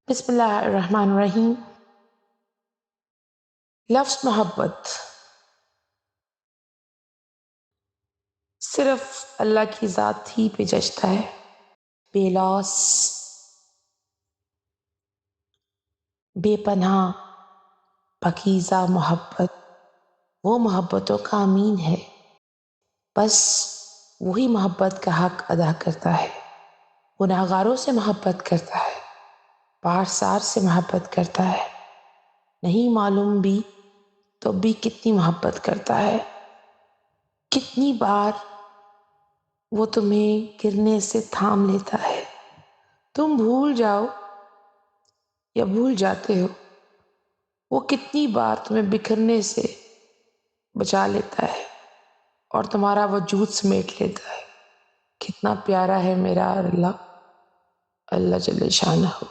بسم اللہ الرحمن الرحیم۔ لفظ محبت صرف اللہ کی ذات ہی پہ جچتا ہے، بے لوث، بے پناہ، پاکیزہ محبت وہ محبتوں کا امین ہے۔ بس وہی محبت کا حق ادا کرتا ہے، گناہگاروں سے محبت کرتا ہے، پارسار سے محبت کرتا ہے، نہیں معلوم بھی تو بھی کتنی محبت کرتا ہے۔ کتنی بار وہ تمہیں گرنے سے تھام لیتا ہے، تم بھول جاؤ یا بھول جاتے ہو، وہ کتنی بار تمہیں بکھرنے سے بچا لیتا ہے اور تمہارا وجود سمیٹ لیتا ہے۔ کتنا پیارا ہے میرا اللہ، اللہ جل شانہ۔